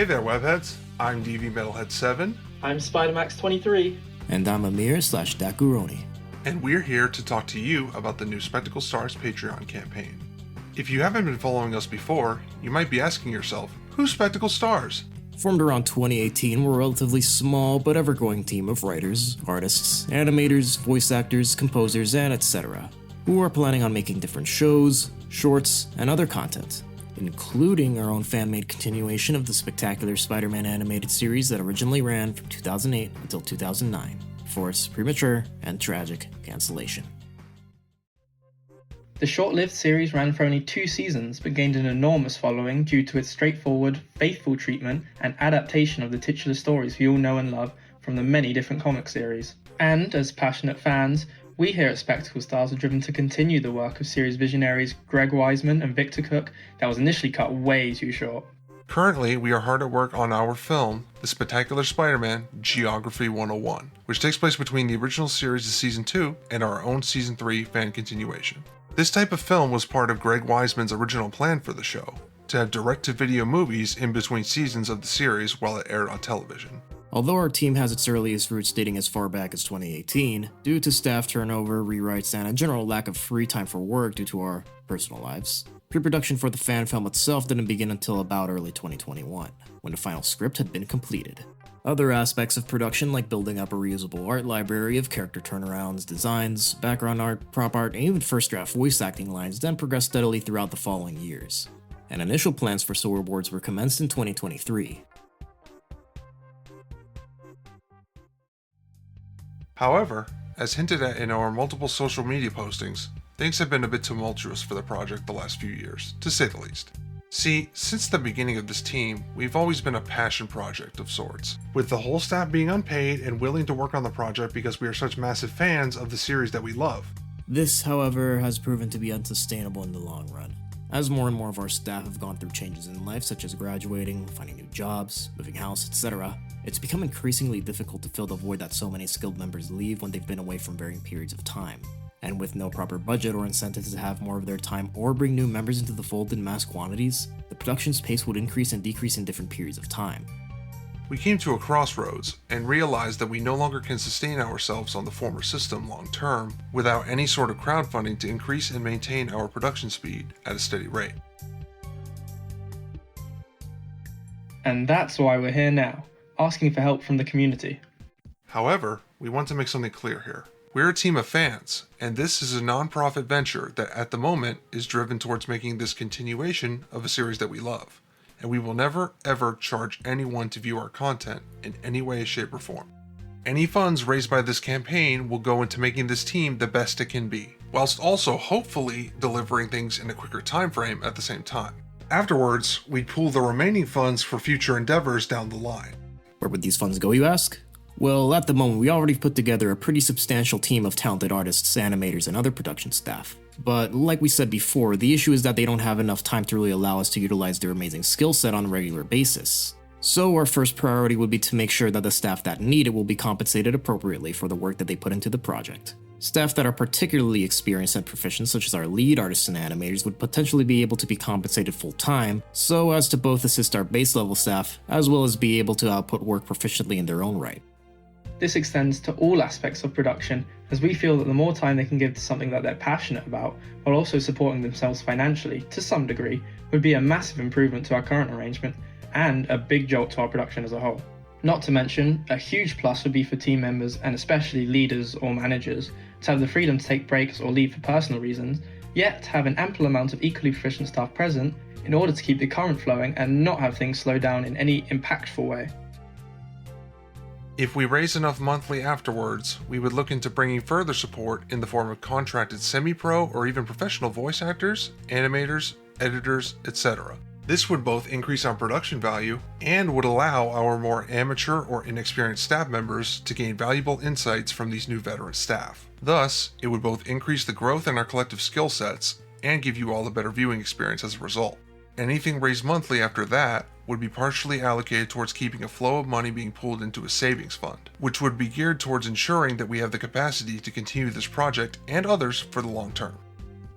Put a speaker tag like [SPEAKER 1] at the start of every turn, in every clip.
[SPEAKER 1] Hey there, webheads. I'm DVMetalhead7.
[SPEAKER 2] I'm SpiderMax23.
[SPEAKER 3] And I'm Amir/Dakuroni.
[SPEAKER 1] And we're here to talk to you about the new Spectacle Stars Patreon campaign. If you haven't been following us before, you might be asking yourself, who's Spectacle Stars?
[SPEAKER 3] Formed around 2018, we're a relatively small but ever-growing team of writers, artists, animators, voice actors, composers, and etc. who are planning on making different shows, shorts, and other content, including our own fan-made continuation of the spectacular Spider-Man animated series that originally ran from 2008 until 2009, before its premature and tragic cancellation.
[SPEAKER 2] The short-lived series ran for only 2 seasons, but gained an enormous following due to its straightforward, faithful treatment and adaptation of the titular stories we all know and love from the many different comic series. And, as passionate fans, we here at Spectacle Stars are driven to continue the work of series visionaries Greg Weisman and Victor Cook that was initially cut way too short.
[SPEAKER 1] Currently, we are hard at work on our film, The Spectacular Spider-Man Geography 101, which takes place between the original series of Season 2 and our own Season 3 fan continuation. This type of film was part of Greg Weisman's original plan for the show, to have direct-to-video movies in between seasons of the series while it aired on television.
[SPEAKER 3] Although our team has its earliest roots dating as far back as 2018, due to staff turnover, rewrites, and a general lack of free time for work due to our personal lives, pre-production for the fan film itself didn't begin until about early 2021, when the final script had been completed. Other aspects of production, like building up a reusable art library of character turnarounds, designs, background art, prop art, and even first draft voice acting lines, then progressed steadily throughout the following years, and initial plans for storyboards were commenced in 2023.
[SPEAKER 1] However, as hinted at in our multiple social media postings, things have been a bit tumultuous for the project the last few years, to say the least. See, since the beginning of this team, we've always been a passion project of sorts, with the whole staff being unpaid and willing to work on the project because we are such massive fans of the series that we love.
[SPEAKER 3] This, however, has proven to be unsustainable in the long run, as more and more of our staff have gone through changes in life such as graduating, finding new jobs, moving house, etc. It's become increasingly difficult to fill the void that so many skilled members leave when they've been away from varying periods of time. And with no proper budget or incentives to have more of their time or bring new members into the fold in mass quantities, the production's pace would increase and decrease in different periods of time.
[SPEAKER 1] We came to a crossroads and realized that we no longer can sustain ourselves on the former system long term without any sort of crowdfunding to increase and maintain our production speed at a steady rate.
[SPEAKER 2] And that's why we're here now, asking for help from the community.
[SPEAKER 1] However, we want to make something clear here. We're a team of fans, and this is a non-profit venture that at the moment is driven towards making this continuation of a series that we love, and we will never ever charge anyone to view our content in any way, shape, or form. Any funds raised by this campaign will go into making this team the best it can be, whilst also hopefully delivering things in a quicker time frame at the same time. Afterwards, we pool the remaining funds for future endeavors down the line.
[SPEAKER 3] Where would these funds go, you ask? Well, at the moment, we already put together a pretty substantial team of talented artists, animators, and other production staff. But like we said before, the issue is that they don't have enough time to really allow us to utilize their amazing skill set on a regular basis. So our first priority would be to make sure that the staff that need it will be compensated appropriately for the work that they put into the project. Staff that are particularly experienced and proficient, such as our lead artists and animators, would potentially be able to be compensated full-time, so as to both assist our base-level staff, as well as be able to output work proficiently in their own right.
[SPEAKER 2] This extends to all aspects of production, as we feel that the more time they can give to something that they're passionate about, while also supporting themselves financially, to some degree, would be a massive improvement to our current arrangement, and a big jolt to our production as a whole. Not to mention, a huge plus would be for team members, and especially leaders or managers, to have the freedom to take breaks or leave for personal reasons, yet have an ample amount of equally proficient staff present in order to keep the current flowing and not have things slow down in any impactful way.
[SPEAKER 1] If we raise enough monthly afterwards, we would look into bringing further support in the form of contracted semi-pro or even professional voice actors, animators, editors, etc. This would both increase our production value and would allow our more amateur or inexperienced staff members to gain valuable insights from these new veteran staff. Thus, it would both increase the growth in our collective skill sets and give you all a better viewing experience as a result. Anything raised monthly after that would be partially allocated towards keeping a flow of money being pulled into a savings fund, which would be geared towards ensuring that we have the capacity to continue this project and others for the long term.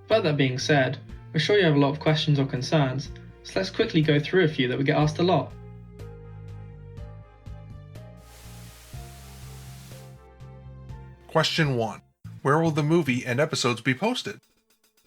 [SPEAKER 2] But that being said, we're sure you have a lot of questions or concerns, so let's quickly go through a few that we get asked a lot.
[SPEAKER 1] Question 1. Where will the movie and episodes be posted?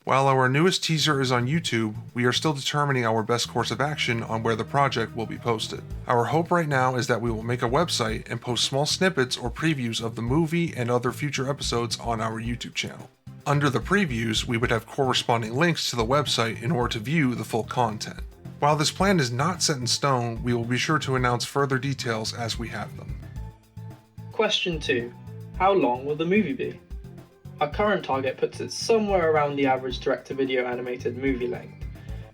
[SPEAKER 1] While our newest teaser is on YouTube, we are still determining our best course of action on where the project will be posted. Our hope right now is that we will make a website and post small snippets or previews of the movie and other future episodes on our YouTube channel. Under the previews, we would have corresponding links to the website in order to view the full content. While this plan is not set in stone, we will be sure to announce further details as we have them.
[SPEAKER 2] Question 2. How long will the movie be? Our current target puts it somewhere around the average direct-to-video animated movie length,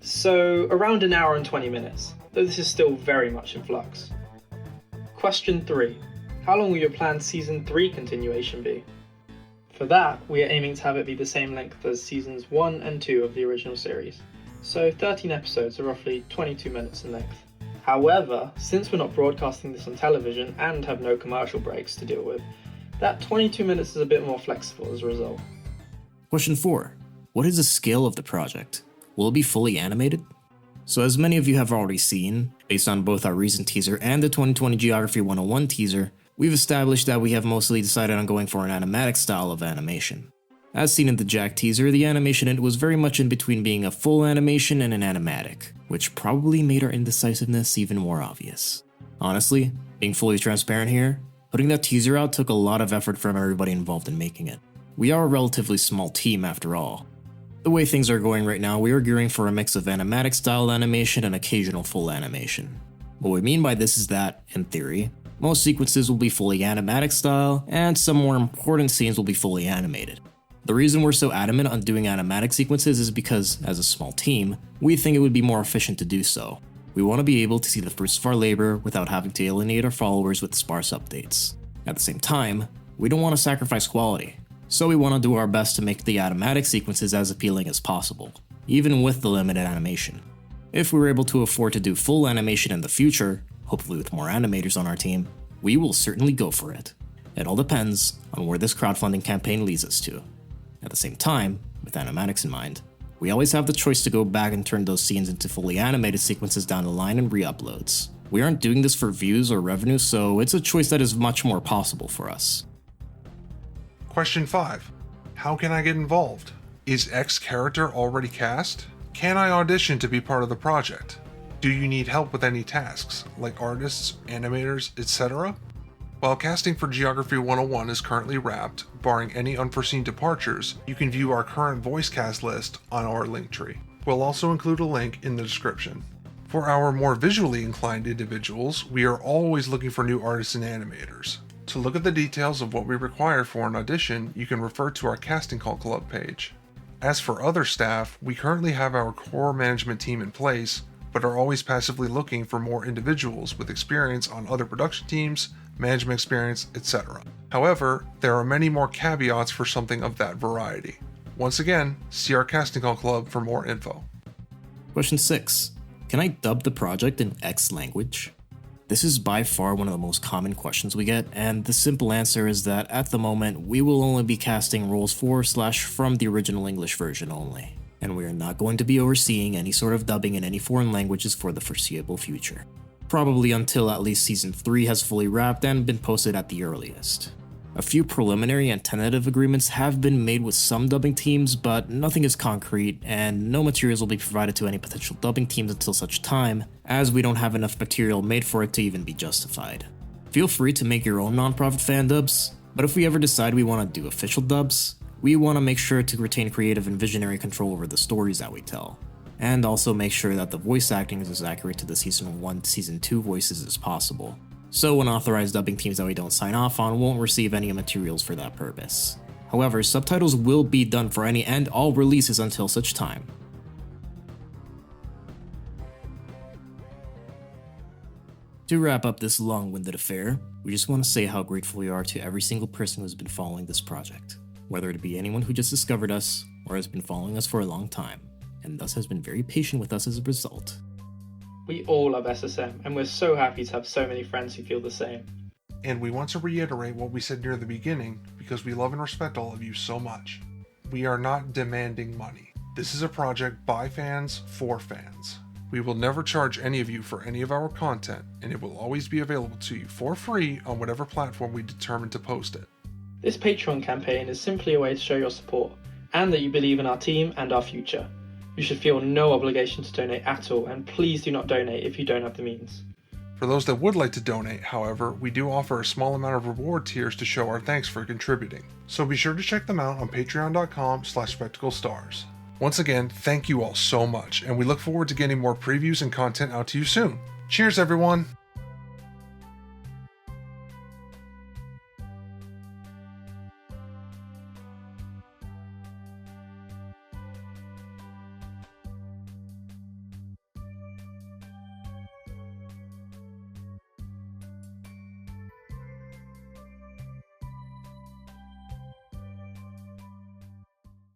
[SPEAKER 2] so around an hour and 20 minutes, though this is still very much in flux. Question 3. How long will your planned Season 3 continuation be? For that, we are aiming to have it be the same length as Seasons 1 and 2 of the original series, so 13 episodes are roughly 22 minutes in length. However, since we're not broadcasting this on television and have no commercial breaks to deal with, that 22 minutes is a bit more flexible as a result.
[SPEAKER 3] Question 4. What is the scale of the project? Will it be fully animated? So as many of you have already seen, based on both our recent teaser and the 2020 Geography 101 teaser, we've established that we have mostly decided on going for an animatic style of animation. As seen in the Jack teaser, the animation in it was very much in between being a full animation and an animatic, which probably made our indecisiveness even more obvious. Honestly, being fully transparent here, putting that teaser out took a lot of effort from everybody involved in making it. We are a relatively small team after all. The way things are going right now, we are gearing for a mix of animatic style animation and occasional full animation. What we mean by this is that, in theory, most sequences will be fully animatic style, and some more important scenes will be fully animated. The reason we're so adamant on doing animatic sequences is because, as a small team, we think it would be more efficient to do so. We want to be able to see the fruits of our labor without having to alienate our followers with sparse updates. At the same time, we don't want to sacrifice quality, so we want to do our best to make the animatic sequences as appealing as possible, even with the limited animation. If we were able to afford to do full animation in the future, hopefully with more animators on our team, we will certainly go for it. It all depends on where this crowdfunding campaign leads us to. At the same time, with animatics in mind, we always have the choice to go back and turn those scenes into fully animated sequences down the line and re-uploads. We aren't doing this for views or revenue, so it's a choice that is much more possible for us.
[SPEAKER 1] Question 5. How can I get involved? Is X character already cast? Can I audition to be part of the project? Do you need help with any tasks, like artists, animators, etc.? While casting for Geography 101 is currently wrapped, barring any unforeseen departures, you can view our current voice cast list on our Linktree. We'll also include a link in the description. For our more visually inclined individuals, we are always looking for new artists and animators. To look at the details of what we require for an audition, you can refer to our Casting Call Club page. As for other staff, we currently have our core management team in place, but are always passively looking for more individuals with experience on other production teams, management experience, etc. However, there are many more caveats for something of that variety. Once again, see our Casting Call Club for more info.
[SPEAKER 3] Question 6. Can I dub the project in X language? This is by far one of the most common questions we get, and the simple answer is that at the moment, we will only be casting roles for/from the original English version only, and we are not going to be overseeing any sort of dubbing in any foreign languages for the foreseeable future. Probably until at least Season 3 has fully wrapped and been posted at the earliest. A few preliminary and tentative agreements have been made with some dubbing teams, but nothing is concrete, and no materials will be provided to any potential dubbing teams until such time, as we don't have enough material made for it to even be justified. Feel free to make your own non-profit fan dubs, but if we ever decide we want to do official dubs, we want to make sure to retain creative and visionary control over the stories that we tell, and also make sure that the voice acting is as accurate to the Season 1 Season 2 voices as possible. So unauthorized dubbing teams that we don't sign off on won't receive any materials for that purpose. However, subtitles will be done for any and all releases until such time. To wrap up this long-winded affair, we just want to say how grateful we are to every single person who has been following this project, whether it be anyone who just discovered us or has been following us for a long time, and thus has been very patient with us as a result.
[SPEAKER 2] We all love SSM, and we're so happy to have so many friends who feel the same.
[SPEAKER 1] And we want to reiterate what we said near the beginning because we love and respect all of you so much. We are not demanding money. This is a project by fans for fans. We will never charge any of you for any of our content, and it will always be available to you for free on whatever platform we determine to post it.
[SPEAKER 2] This Patreon campaign is simply a way to show your support, and that you believe in our team and our future. You should feel no obligation to donate at all, and please do not donate if you don't have the means.
[SPEAKER 1] For those that would like to donate, however, we do offer a small amount of reward tiers to show our thanks for contributing. So be sure to check them out on patreon.com/spectaclestars. Once again, thank you all so much, and we look forward to getting more previews and content out to you soon. Cheers, everyone!